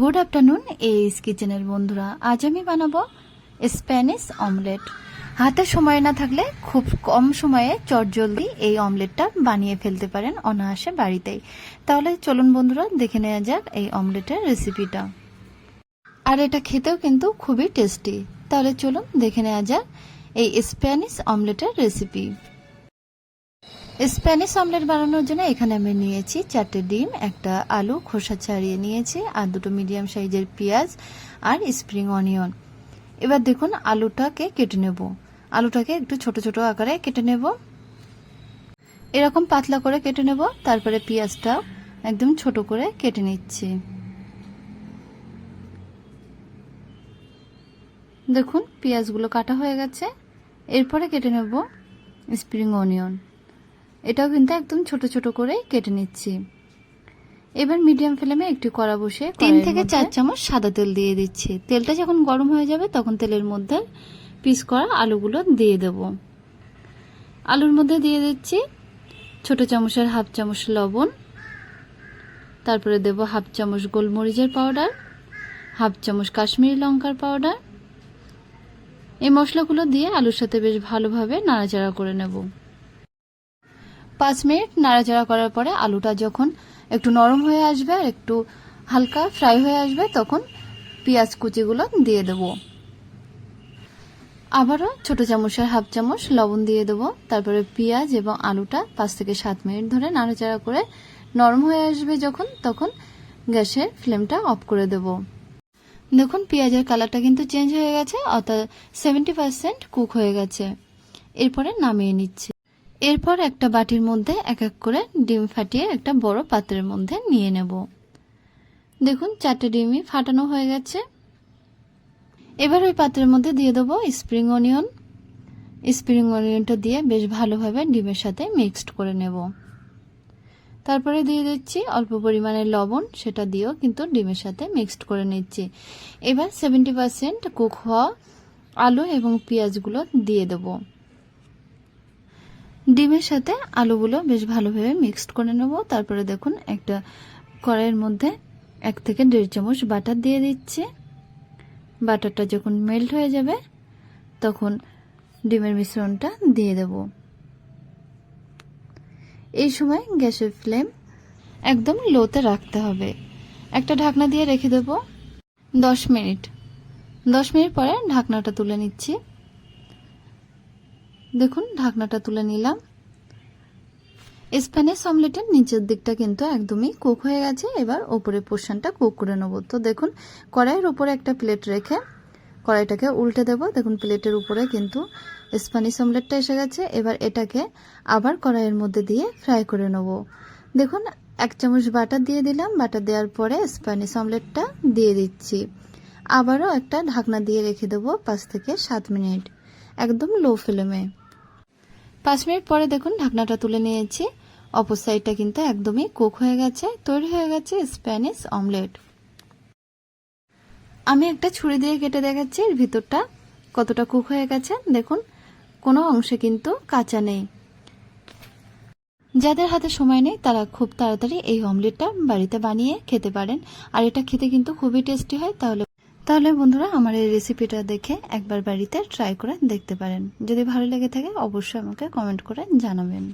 Good afternoon এইস কিচেনের বন্ধুরা, আজ আমি বানাবো স্প্যানিশ অমলেট। হাতে সময় না থাকলে খুব কম সময়ে চটজলদি এই অমলেটটা বানিয়ে ফেলতে পারেন অনায়াসে বাড়িতেই। তাহলে চলুন বন্ধুরা, দেখে নেওয়া যাক এই অমলেটের রেসিপিটা। আর এটা খেতেও কিন্তু খুবই টেস্টি। তাহলে চলুন দেখে নেওয়া যাক এই স্প্যানিশ অমলেটের রেসিপি। স্প্যানিশ অমলেট বানানোর জন্য এখানে আমি নিয়েছি 4টে ডিম, একটা আলু খোসা ছাড়িয়ে নিয়েছি, আর 2টো মিডিয়াম সাইজের পেঁয়াজ আর স্প্রিং অনিয়ন। এবার দেখুন আলুটাকে কেটে নেব। আলুটাকে একটু ছোট ছোট আকারে কেটে নেব, এরকম পাতলা করে কেটে নেব। তারপরে পেঁয়াজটা একদম ছোট করে কেটে নিচ্ছি। দেখুন পেঁয়াজগুলো কাটা হয়ে গেছে। এরপরে কেটে নেব স্প্রিং অনিয়ন, এটাও কিন্তু একদম ছোট ছোট করে কেটে নিচ্ছি। এবার মিডিয়াম ফ্লেমে একটি কড়া বসিয়ে 3 থেকে 4 চামচ সাদা তেল দিয়ে দিচ্ছি। তেলটা যখন গরম হয়ে যাবে তখন তেলের মধ্যে পিস করা আলুগুলো দিয়ে দেব। আলুর মধ্যে দিয়ে দিচ্ছি ছোট চামচের হাফ চামচ লবণ, তারপরে দেব হাফ চামচ গোলমরিচের পাউডার, হাফ চামচ কাশ্মীরি লঙ্কার পাউডার। এই মশলাগুলো দিয়ে আলুর সাথে বেশ ভালোভাবে নাড়াচাড়া করে নেব। 5 মিনিট নাড়াচাড়া করার পরে আলুটা যখন একটু নরম হয়ে আসবে আর একটু হালকা ফ্রাই হয়ে আসবে তখন পেঁয়াজ কুচিগুলো দিয়ে দেব। আবারও ছোট চামচের হাফ চামচ লবণ দিয়ে দেব। তারপরে পেঁয়াজ এবং আলুটা 5 থেকে 7 মিনিট ধরে নাড়াচাড়া করে নরম হয়ে আসবে যখন, তখন গ্যাসের ফ্লেমটা অফ করে দেব। দেখুন পেঁয়াজের কালারটা কিন্তু চেঞ্জ হয়ে গেছে, অর্থাৎ 70% কুক হয়ে গেছে। এরপরে নামিয়ে নিচ্ছি। এরপর একটা বাটির মধ্যে এক এক করে ডিম ফাটিয়ে একটা বড় পাত্রের মধ্যে নিয়ে নেব। দেখুন 4টে ডিমই ফাটানো হয়ে গেছে। এবার ওই পাত্রের মধ্যে দিয়ে দেবো স্প্রিং অনিয়ন। স্প্রিং অনিয়নটা দিয়ে বেশ ভালোভাবে ডিমের সাথে মিক্সড করে নেব। তারপরে দিয়ে দিচ্ছি অল্প পরিমাণে লবণ, সেটা দিয়েও কিন্তু ডিমের সাথে মিক্সড করে নিচ্ছি। এবার 70% কুক হওয়া আলু এবং পেঁয়াজগুলো দিয়ে দেবো। ডিমের সাথে আলুগুলো বেশ ভালোভাবে মিক্সড করে নেব। তারপরে দেখুন একটা কড়াইয়ের মধ্যে 1 থেকে 1.5 চামচ বাটার দিয়ে দিচ্ছি। বাটারটা যখন মেল্ট হয়ে যাবে তখন ডিমের মিশ্রণটা দিয়ে দেব। এই সময় গ্যাসের ফ্লেম একদম লোতে রাখতে হবে। একটা ঢাকনা দিয়ে রেখে দেব 10 মিনিট। 10 মিনিট পরে ঢাকনাটা তুলে নিচ্ছি। দেখুন ঢাকনাটা তুলে নিলাম। স্প্যানিশ অমলেটের নিচের দিকটা কিন্তু একদমই কুক হয়ে গেছে। এবার ওপরের পোর্শনটা কুক করে নেব। তো দেখুন কড়াইয়ের উপরে একটা প্লেট রেখে কড়াইটাকে উল্টে দেব। দেখুন প্লেটের উপরে কিন্তু স্প্যানিশ অমলেটটা এসে গেছে। এবার এটাকে আবার কড়াইয়ের মধ্যে দিয়ে ফ্রাই করে নেব। দেখুন 1 চামচ বাটার দিয়ে দিলাম। বাটার দেওয়ার পরে স্প্যানিশ অমলেটটা দিয়ে দিচ্ছি। আবারও একটা ঢাকনা দিয়ে রেখে দেব 5 থেকে 7 মিনিট একদম লো ফ্লেমে। 5 মিনিট পরে দেখুন ঢাকনাটা তুলে নিয়েছি। অপর সাইডটা কিন্তু একদমই কুক হয়ে গেছে। তৈরি হয়ে গেছে স্প্যানিশ অমলেট। আমি একটা ছুরি দিয়ে কেটে দেখাচ্ছি এর ভিতরটা কতটা কুক হয়ে গেছে। দেখুন কোনো অংশে কিন্তু কাঁচা নেই। যাদের হাতে সময় নেই তারা খুব তাড়াতাড়ি এই অমলেটটা বাড়িতে বানিয়ে খেতে পারেন। আর এটা খেতে কিন্তু খুবই টেস্টি হয়। তাহলে বন্ধুরা আমার এই রেসিপিটা দেখে একবার বাড়িতে ট্রাই করে দেখতে পারেন। যদি ভালো লেগে থাকে অবশ্যই আমাকে কমেন্ট করে জানাবেন।